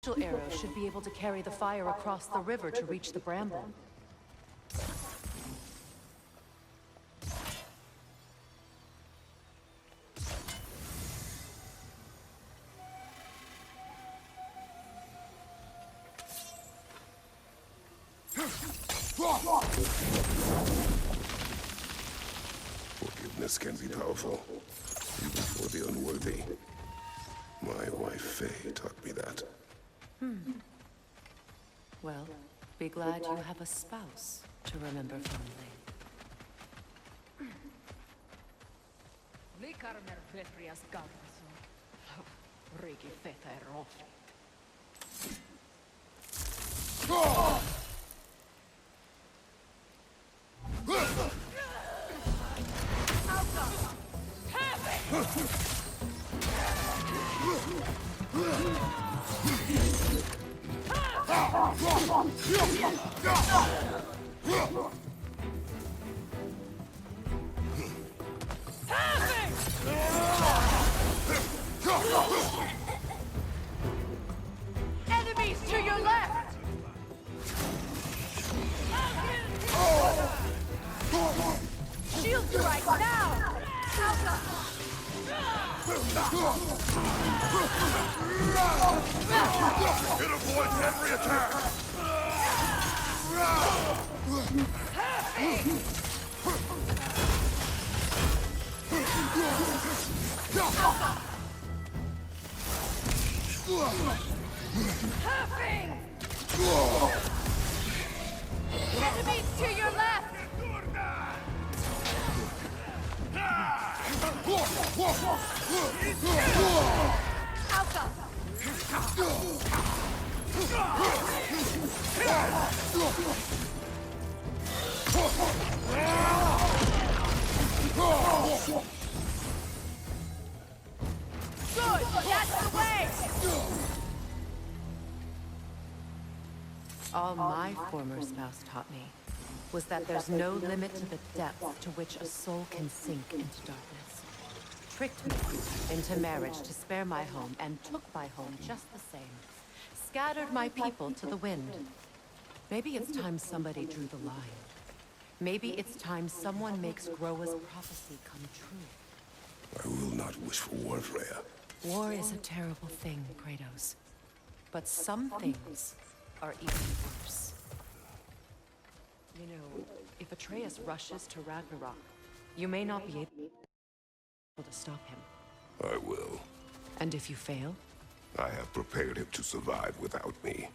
Special arrow should be able to carry the fire across the river to reach the bramble. Forgiveness can be powerful, even for the unworthy. My wife Faye taught me that. Well, be glad you have a spouse to remember fondly. Enemies to your left! Shield strike now! It avoids every attack! Enemies to your left! Good! That's the way! All my former spouse taught me was that there's no limit to the depth to which a soul can sink into darkness. Tricked me into marriage to spare my home and took my home just the same. Scattered my people to the wind. Maybe it's time somebody drew the line. Maybe it's time someone makes Groa's prophecy come true. I will not wish for war, Freya. War is a terrible thing, Kratos. But some things are even worse. You know, if Atreus rushes to Ragnarok, you may not be able to stop him. I will. And if you fail? I have prepared him to survive without me,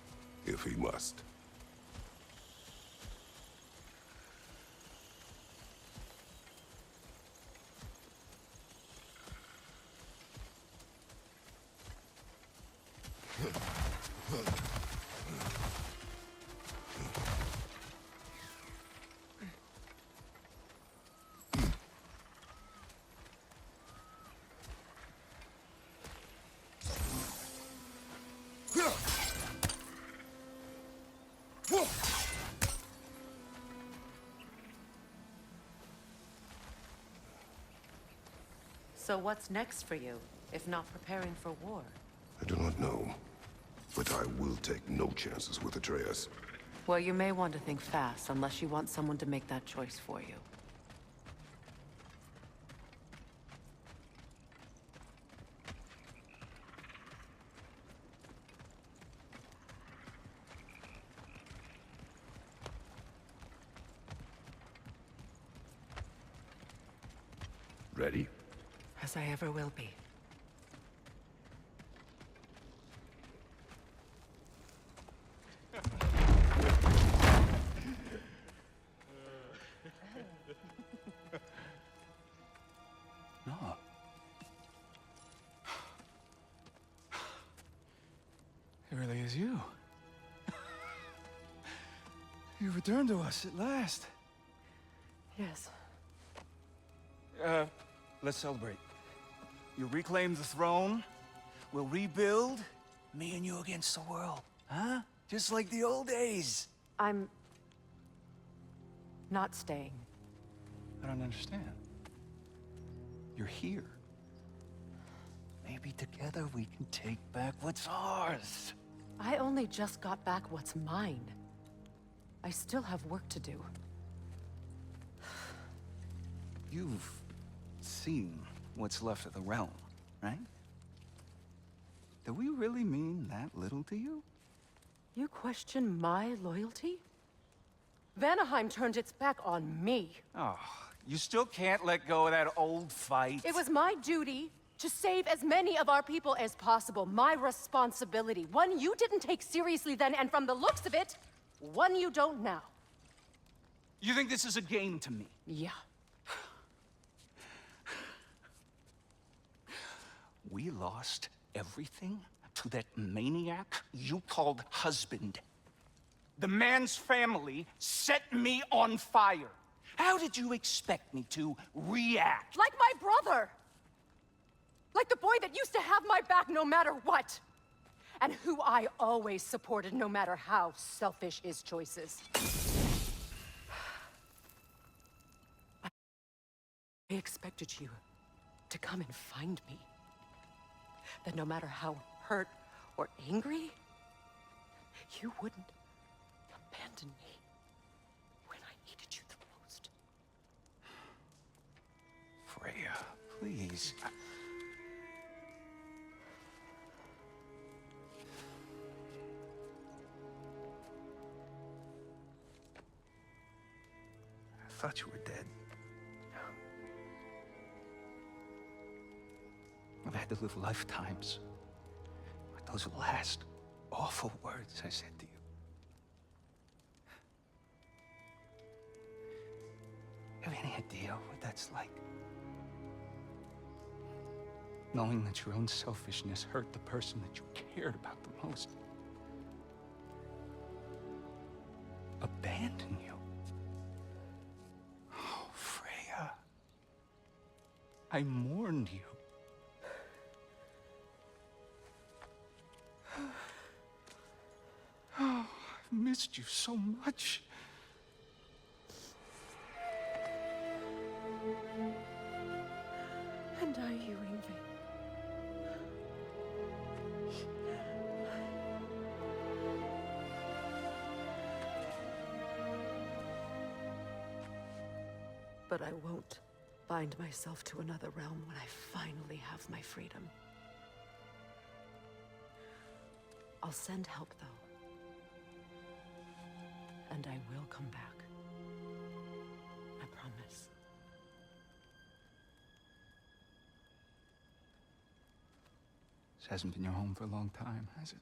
if he must. So what's next for you, if not preparing for war? I do not know, but I will take no chances with Atreus. Well, you may want to think fast, unless you want someone to make that choice for you. Ready? As I ever will be. No. It really is you. You returned to us at last. Yes. Let's celebrate. You reclaim the throne, we'll rebuild, me and you against the world. Huh? Just like the old days. I'm not staying. I don't understand. You're here. Maybe together we can take back what's ours. I only just got back what's mine. I still have work to do. You've seen what's left of the realm, right? Do we really mean that little to you? You question my loyalty? Vanaheim turned its back on me. Oh, you still can't let go of that old fight? It was my duty to save as many of our people as possible. My responsibility. One you didn't take seriously then, and from the looks of it, one you don't now. You think this is a game to me? Yeah. We lost everything to that maniac you called husband. The man's family set me on fire. How did you expect me to react? Like my brother! Like the boy that used to have my back no matter what! And who I always supported no matter how selfish his choices. I expected you to come and find me. That no matter how hurt or angry, you wouldn't abandon me when I needed you the most. Freya, please. I thought you were dead. I've had to live lifetimes with those last awful words I said to you. Have you any idea what that's like? Knowing that your own selfishness hurt the person that you cared about the most. Abandon you. Oh, Freya. I mourned you. Oh, I've missed you so much. And are you, Ingrid? But I won't bind myself to another realm when I finally have my freedom. I'll send help, though. And I will come back. I promise. This hasn't been your home for a long time, has it?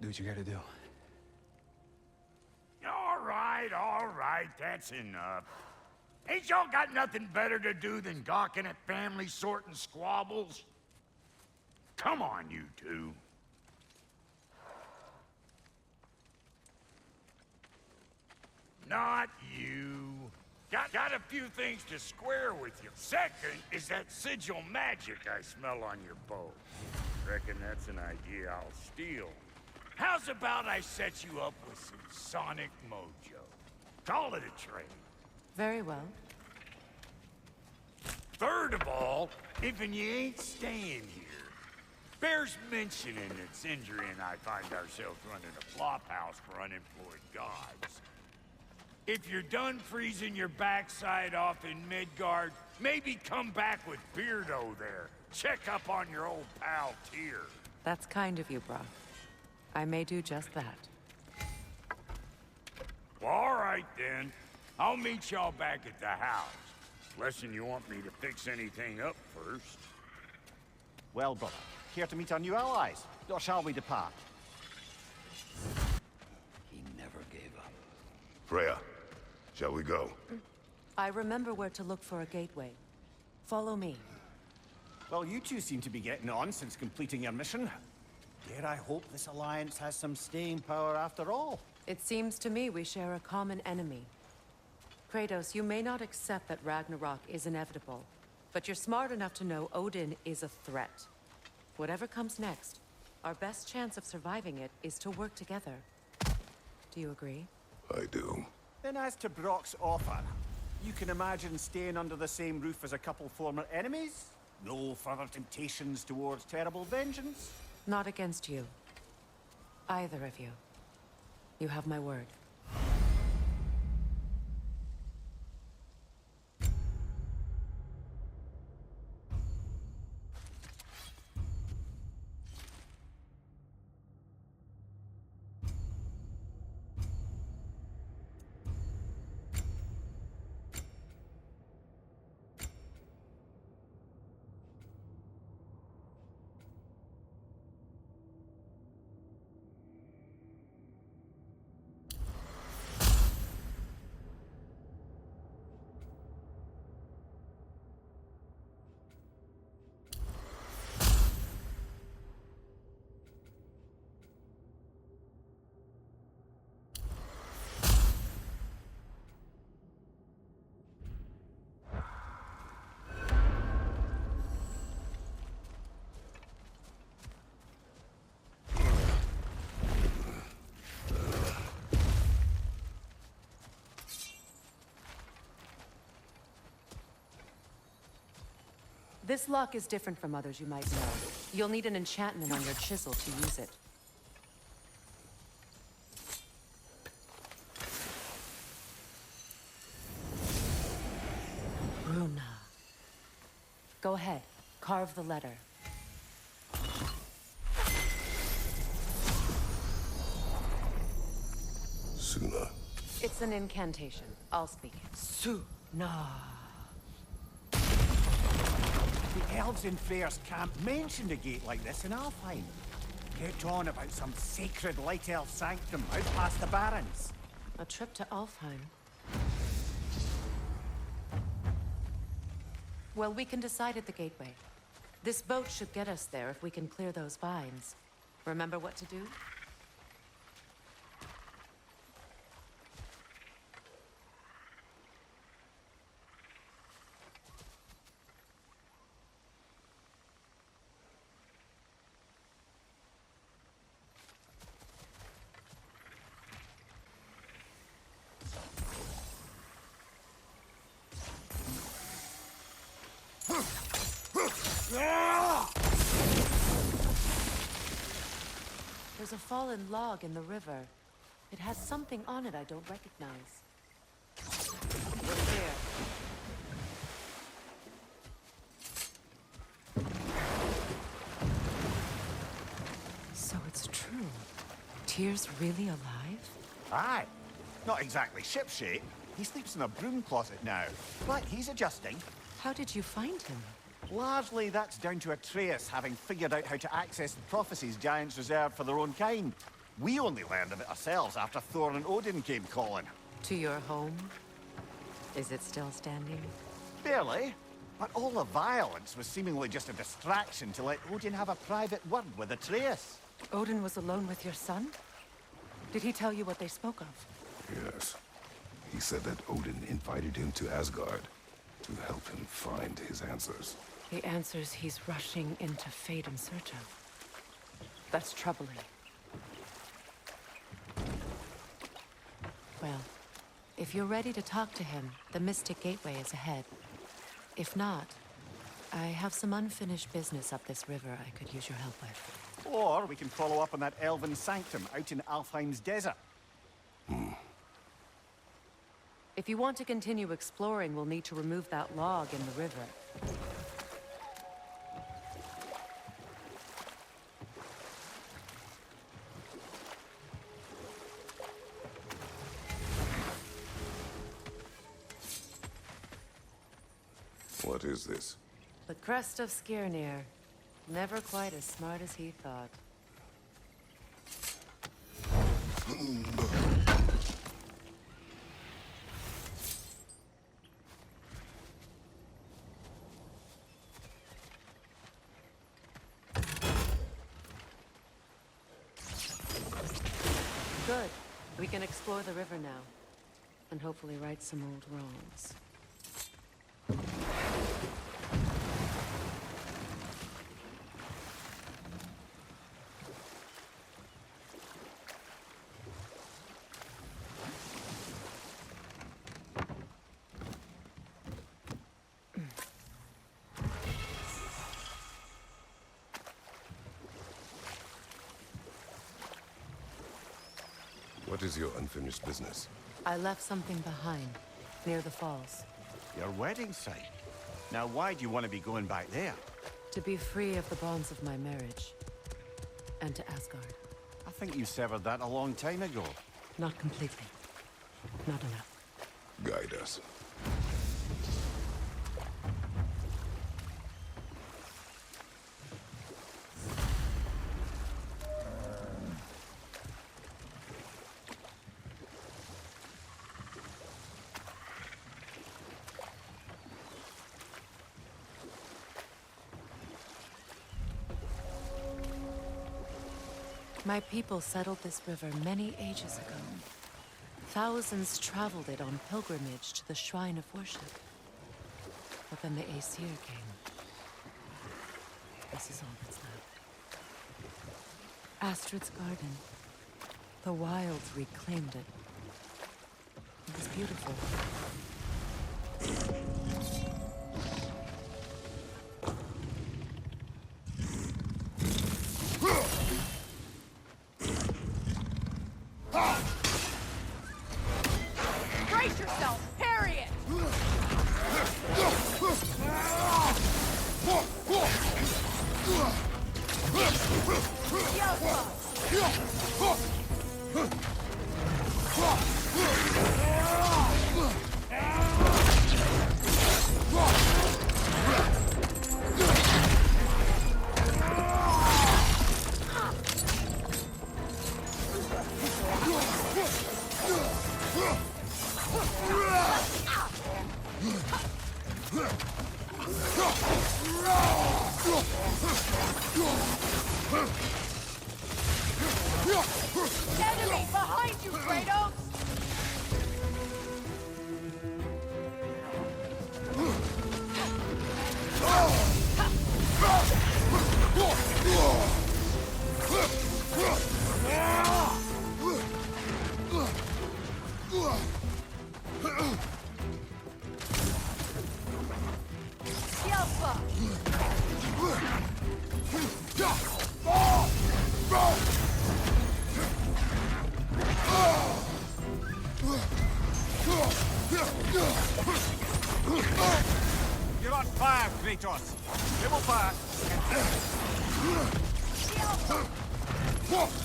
Do what you gotta do. All right, that's enough. Ain't y'all got nothing better to do than gawking at family sorting squabbles? Come on, you two. Not you. Got a few things to square with you. Second is that sigil magic I smell on your bow. Reckon that's an idea I'll steal. How's about I set you up with some sonic mojo? Call it a trade. Very well. Third of all, even you ain't staying here, bears mentioning that Sindri and I find ourselves running a flop house for unemployed gods. If you're done freezing your backside off in Midgard, maybe come back with Beardo there. Check up on your old pal Tyr. That's kind of you, Brock. I may do just that. Well, all right then. I'll meet y'all back at the house. Lesson you want me to fix anything up first. Well, brother, care to meet our new allies? Or shall we depart? He never gave up. Freya, shall we go? I remember where to look for a gateway. Follow me. Well, you two seem to be getting on since completing your mission. Dare I hope this alliance has some staying power after all? It seems to me we share a common enemy. Kratos, you may not accept that Ragnarok is inevitable, but you're smart enough to know Odin is a threat. Whatever comes next, our best chance of surviving it is to work together. Do you agree? I do. Then as to Brock's offer, you can imagine staying under the same roof as a couple former enemies? No further temptations towards terrible vengeance? Not against you. Either of you. You have my word. This lock is different from others you might know. You'll need an enchantment on your chisel to use it. Runa. Go ahead. Carve the letter. Suna. It's an incantation. I'll speak it. Suna. The elves in Freyr's camp mentioned a gate like this in Alfheim. Kept on about some sacred light elf sanctum out past the Barrens. A trip to Alfheim. Well, we can decide at the gateway. This boat should get us there if we can clear those vines. Remember what to do? There's a fallen log in the river. It has something on it I don't recognize. We're clear. So it's true. Tyr's really alive? Aye. Not exactly shipshape. He sleeps in a broom closet now. But he's adjusting. How did you find him? Largely, that's down to Atreus having figured out how to access the prophecies giants reserved for their own kind. We only learned of it ourselves after Thor and Odin came calling. To your home? Is it still standing? Barely. But all the violence was seemingly just a distraction to let Odin have a private word with Atreus. Odin was alone with your son? Did he tell you what they spoke of? Yes. He said that Odin invited him to Asgard to help him find his answers. The answers he's rushing into fate in search of. That's troubling. Well, if you're ready to talk to him, the Mystic Gateway is ahead. If not, I have some unfinished business up this river I could use your help with. Or we can follow up on that elven sanctum out in Alfheim's desert. If you want to continue exploring, we'll need to remove that log in the river. What is this? The crest of Skirnir. Never quite as smart as he thought. Good. We can explore the river now. And hopefully right some old wrongs. What is your unfinished business? I left something behind, near the falls. Your wedding site. Now, why do you want to be going back there? To be free of the bonds of my marriage. And to Asgard. I think you severed that a long time ago. Not completely. Not enough. Guide us. My people settled this river many ages ago. Thousands traveled it on pilgrimage to the shrine of worship. But then the Aesir came. This is all that's left. Astrid's garden. The wilds reclaimed it. It was beautiful. Brace yourself! Parry it! Enemy behind you, Kratos! Yelpa! You're on fire, Kratos! Dribble back! Yelpa! Yelpa!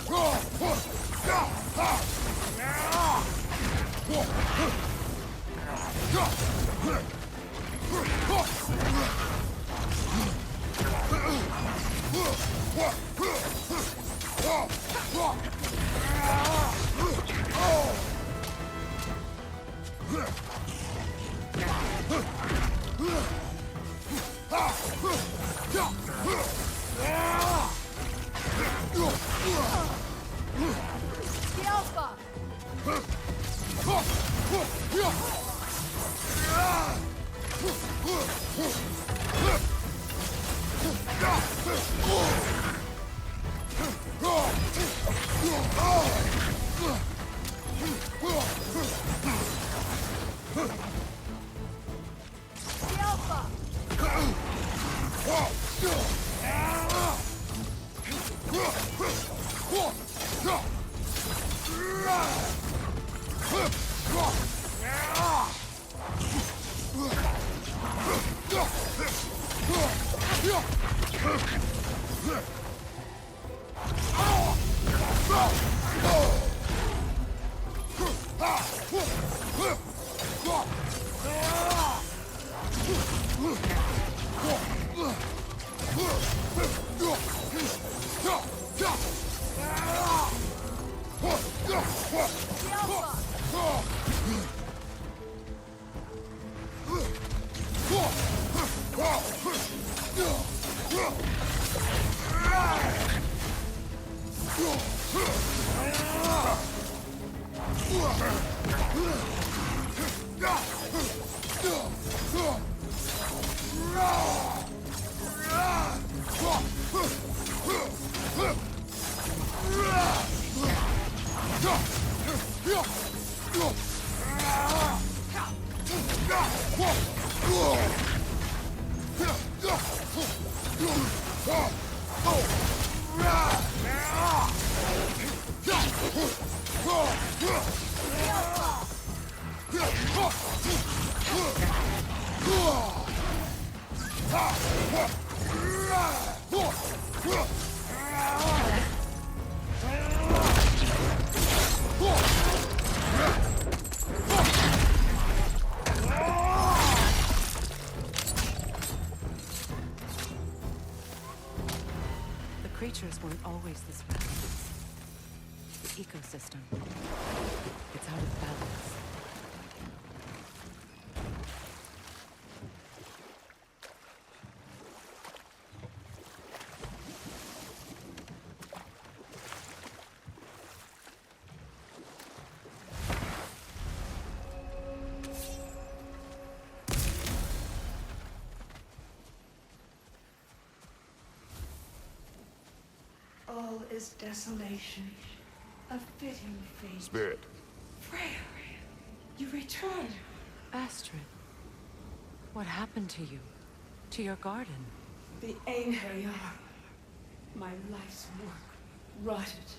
The creatures weren't always this restless. The ecosystem. It's out of balance. All is desolation, a fitting fate. Spirit, Freya, you return. Astrid, what happened to you? To your garden? The anger you are. My life's work rotted.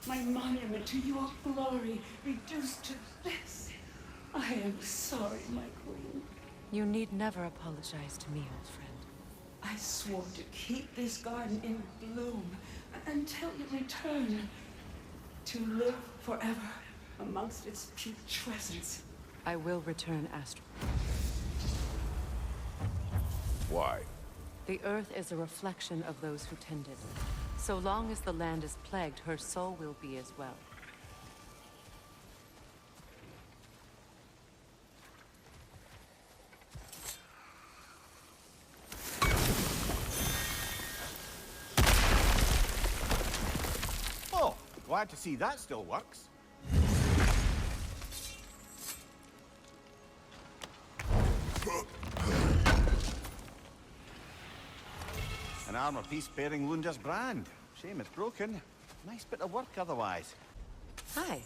My monument to your glory reduced to this. I am sorry, my queen. You need never apologize to me, old friend. I swore to keep this garden in bloom until you return. To live forever amongst its putrescence. I will return, Astrid. why? The earth is a reflection of those who tend it. So long as the land is plagued, her soul will be as well. Oh, glad to see that still works. An armor piece bearing Lunda's brand. Shame it's broken. Nice bit of work otherwise. Hi.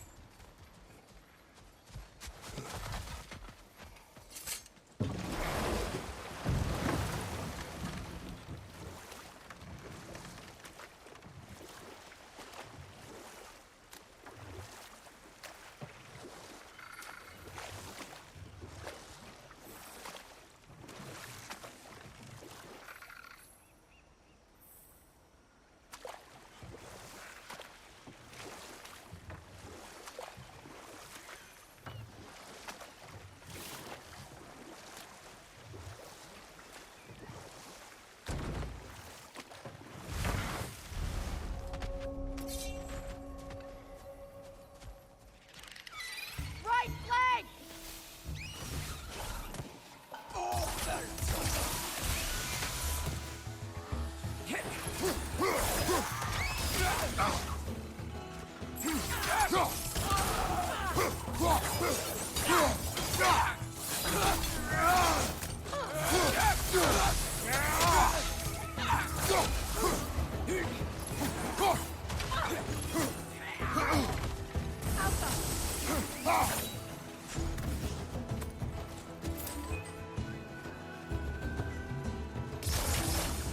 Right flank!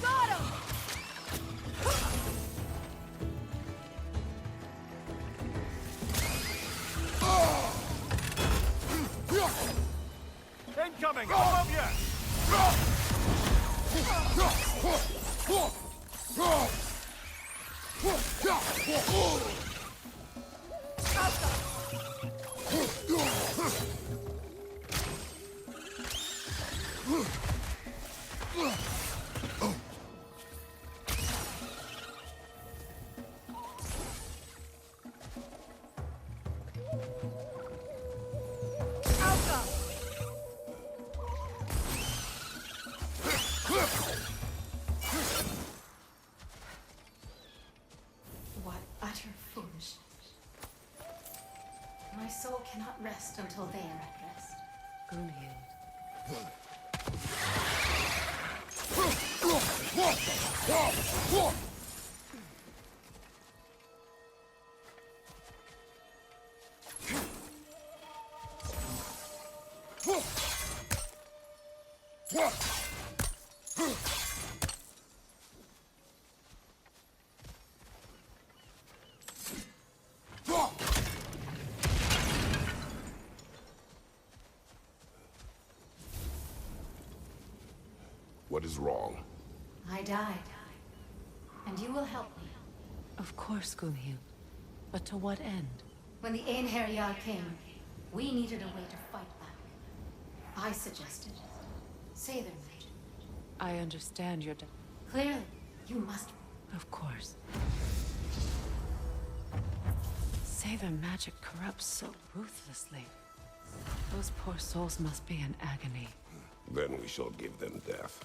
Got him! Incoming! Above you! Alpha! What utter foolishness. My soul cannot rest until they are at rest. Gunhild. What is wrong? I died. And you will help me. Of course, Gunhild. But to what end? When the Einherjar came, we needed a way to fight back. I suggested say their magic. I understand your Clearly, you must. Of course. Say their magic corrupts so ruthlessly. Those poor souls must be in agony. Then we shall give them death.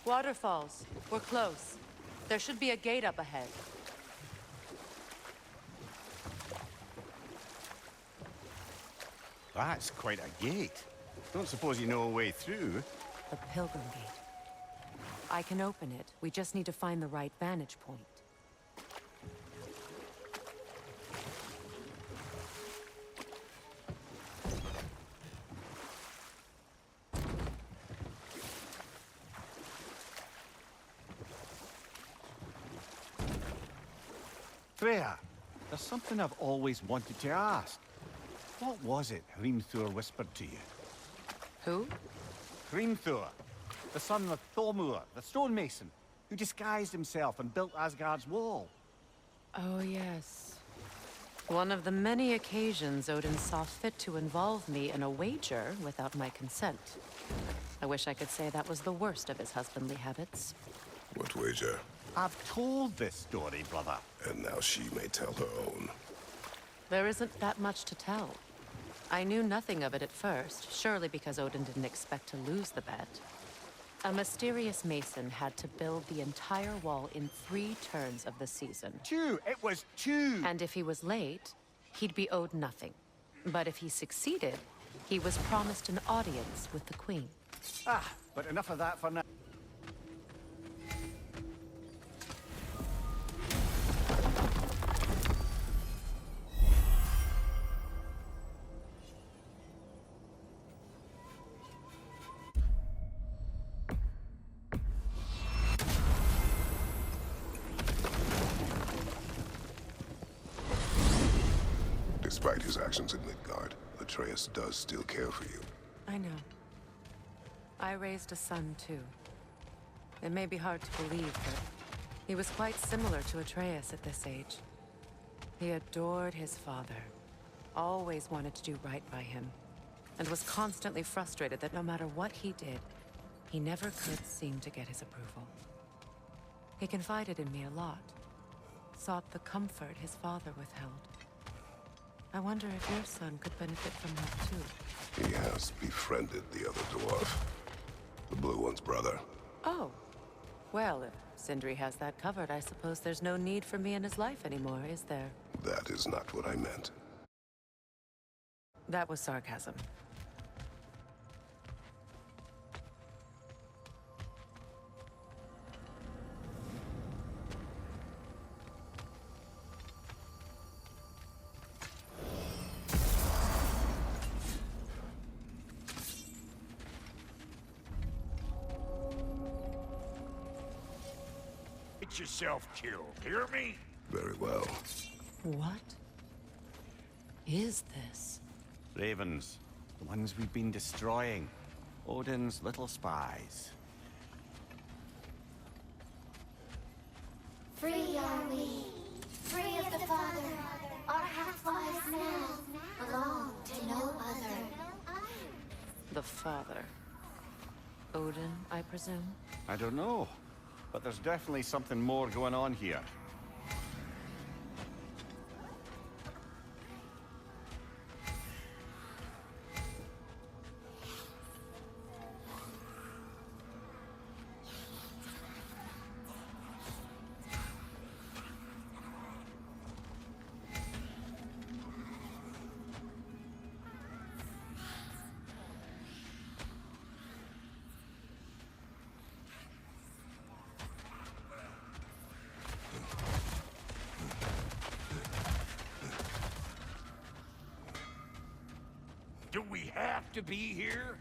Waterfalls. We're close. There should be a gate up ahead. That's quite a gate. Don't suppose you know a way through? The Pilgrim Gate. I can open it. We just need to find the right vantage point. Freya, there's something I've always wanted to ask. What was it Hrimthur whispered to you? Who? Hrimthur, the son of Thormur, the stonemason, who disguised himself and built Asgard's wall. Oh, yes. One of the many occasions Odin saw fit to involve me in a wager without my consent. I wish I could say that was the worst of his husbandly habits. What wager? I've told this story, brother. And now she may tell her own. There isn't that much to tell. I knew nothing of it at first, surely because Odin didn't expect to lose the bet. A mysterious mason had to build the entire wall in 3 turns of the season. 2! It was 2! And if he was late, he'd be owed nothing. But if he succeeded, he was promised an audience with the queen. Ah, but enough of that for now. Despite his actions in Midgard, Atreus does still care for you. I know. I raised a son, too. It may be hard to believe, but he was quite similar to Atreus at this age. He adored his father, always wanted to do right by him, and was constantly frustrated that no matter what he did, he never could seem to get his approval. He confided in me a lot, sought the comfort his father withheld. I wonder if your son could benefit from that too. He has befriended the other dwarf. The blue one's brother. Oh. Well, if Sindri has that covered, I suppose there's no need for me in his life anymore, is there? That is not what I meant. That was sarcasm. Get yourself killed, hear me? Very well. What? is this? Ravens. The ones we've been destroying. Odin's little spies. Free are we, free of the Father. Our half-lives now belong to no other. The Father. Odin, I presume? I don't know, but there's definitely something more going on here. Do we have to be here?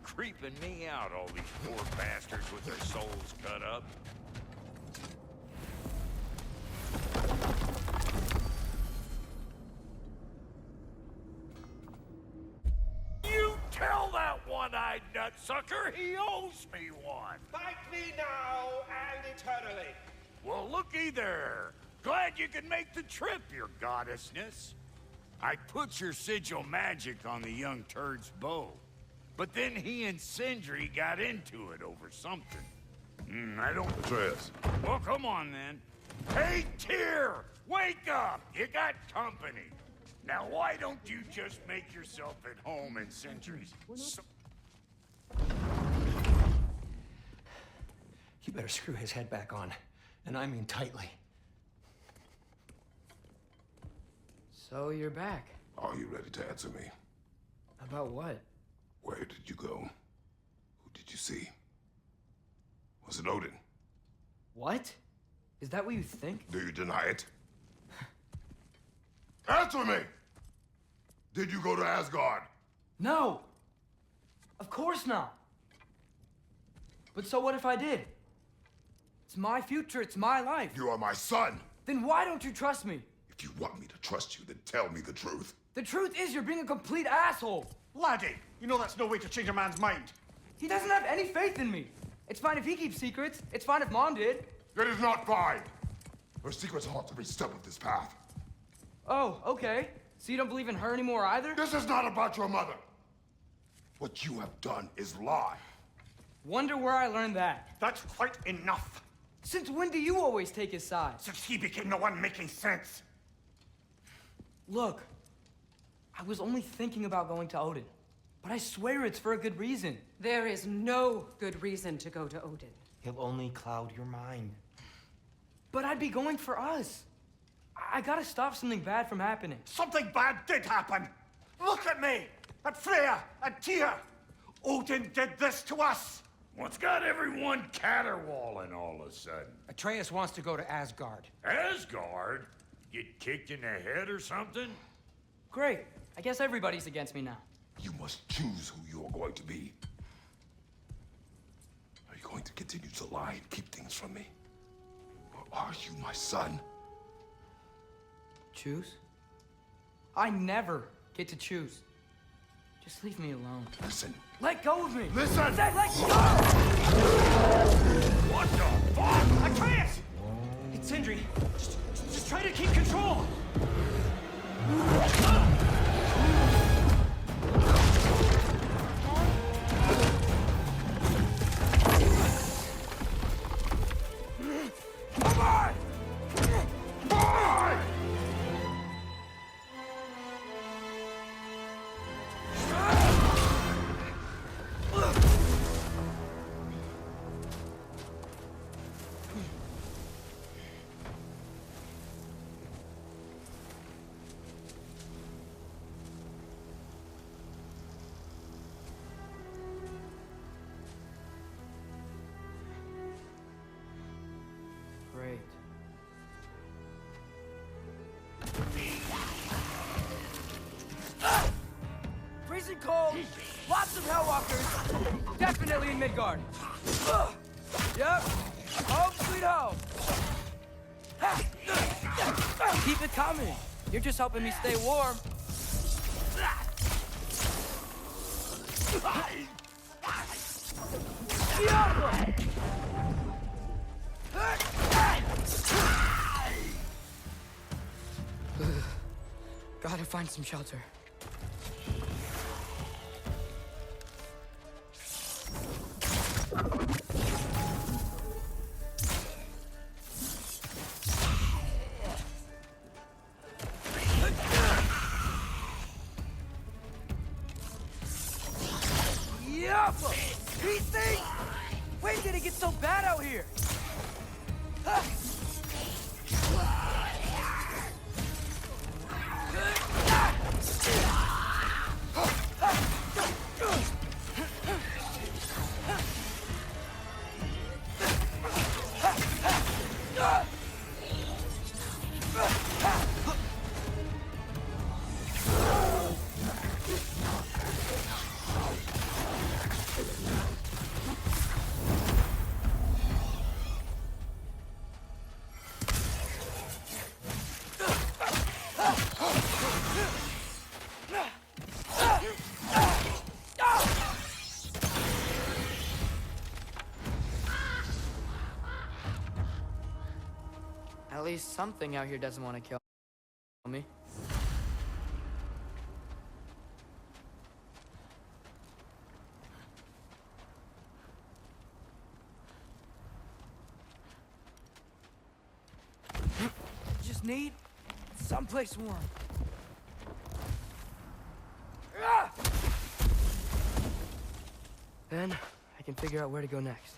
Creeping me out, all these poor bastards with their souls cut up. You tell that one-eyed nutsucker he owes me one! Fight me now and eternally. Well, looky there. Glad you could make the trip, your goddessness. I put your sigil magic on the young turd's bow. But then he and Sindri got into it over something. I don't... Atreus. Well, come on, then. Hey, Tyr! Wake up! You got company. Now, why don't you just make yourself at home in Sindri's... You better screw his head back on. And I mean tightly. So you're back. Are you ready to answer me? About what? Where did you go? Who did you see? Was it Odin? What? Is that what you think? Do you deny it? Answer me! Did you go to Asgard? No! Of course not! But so what if I did? It's my future, it's my life. You are my son! Then why don't you trust me? If you want me to trust you, then tell me the truth. The truth is you're being a complete asshole! Laddie, you know that's no way to change a man's mind. He doesn't have any faith in me. It's fine if he keeps secrets. It's fine if Mom did. It is not fine! Her secrets haunt every step of this path. Oh, okay. So you don't believe in her anymore either? This is not about your mother! What you have done is lie. Wonder where I learned that. That's quite enough. Since when do you always take his side? Since he became the one making sense. Look, I was only thinking about going to Odin, but I swear it's for a good reason. There is no good reason to go to Odin. He'll only cloud your mind. But I'd be going for us. I gotta stop something bad from happening. Something bad did happen. Look at me, at Freya, at Tyr. Odin did this to us. What's got everyone caterwauling all of a sudden? Atreus wants to go to Asgard. Asgard? Get kicked in the head or something? Great. I guess everybody's against me now. You must choose who you are going to be. Are you going to continue to lie and keep things from me? Or are you my son? Choose? I never get to choose. Just leave me alone. Listen. Let go of me! Listen! I said let go! What the fuck? Atreus! It's Sindri. Just try to keep control! Come on! Come on! Great. Freezing cold, lots of Hellwalkers, definitely in Midgard. Yep, home sweet home. Keep it coming. You're just helping me stay warm. Gotta find some shelter. These things! When did it get so bad out here? At least something out here doesn't want to kill me. Just need someplace warm. Then I can figure out where to go next.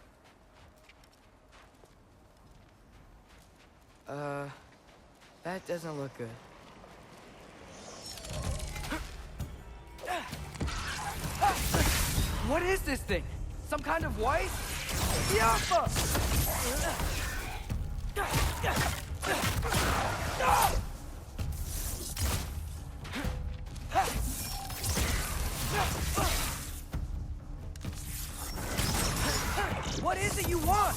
That doesn't look good. What is this thing? Some kind of white? Yappa! What is it you want?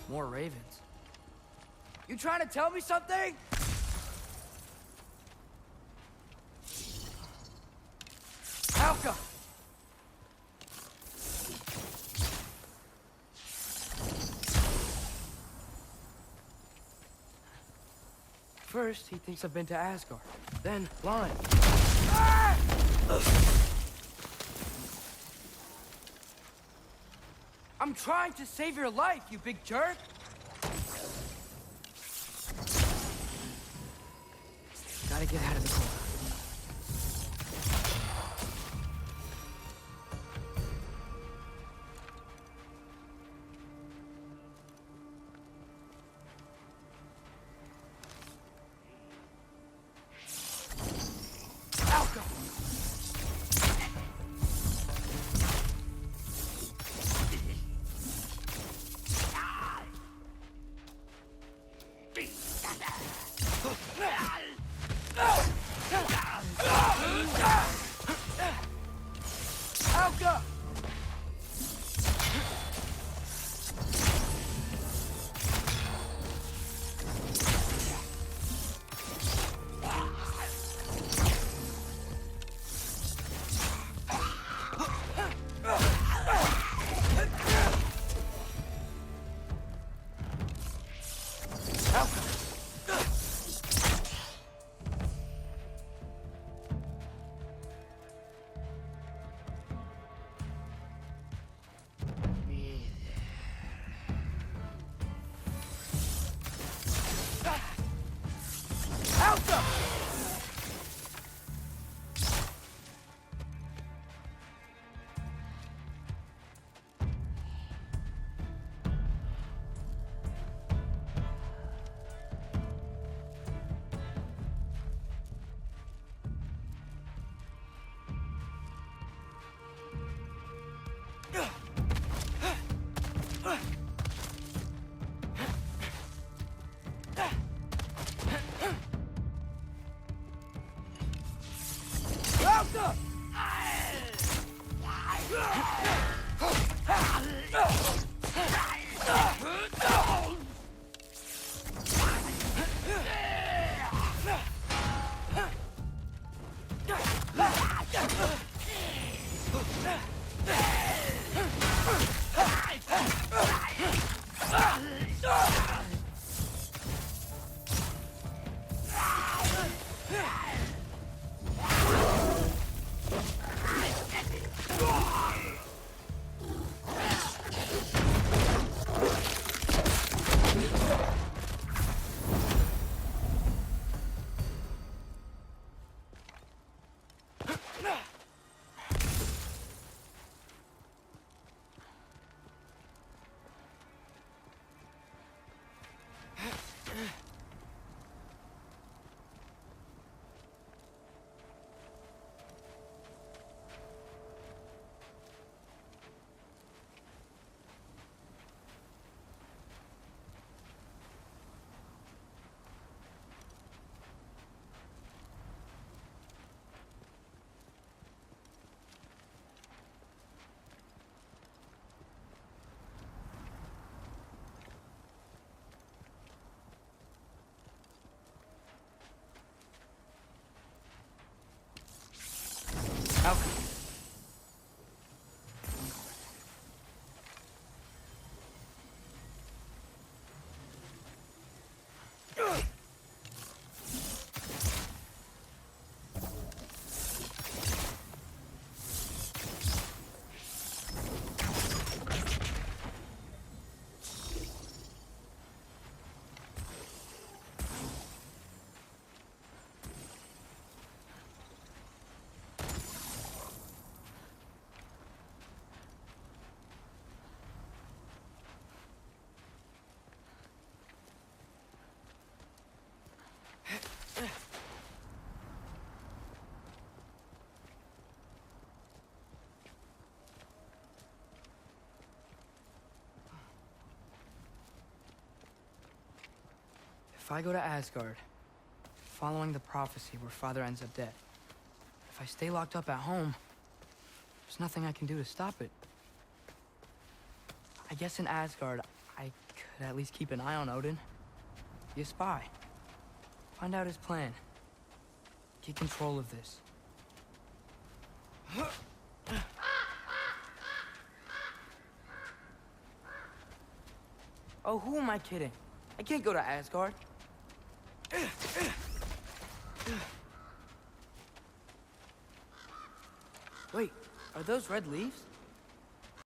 More ravens. You trying to tell me something? Alka! First, he thinks I've been to Asgard. Then, blind. Ah! I'm trying to save your life, you big jerk! Gotta get out of the corner. If I go to Asgard, following the prophecy where Father ends up dead, if I stay locked up at home, there's nothing I can do to stop it. I guess in Asgard, I could at least keep an eye on Odin. Be a spy. Find out his plan. Get control of this. Oh, who am I kidding? I can't go to Asgard. Wait, are those red leaves?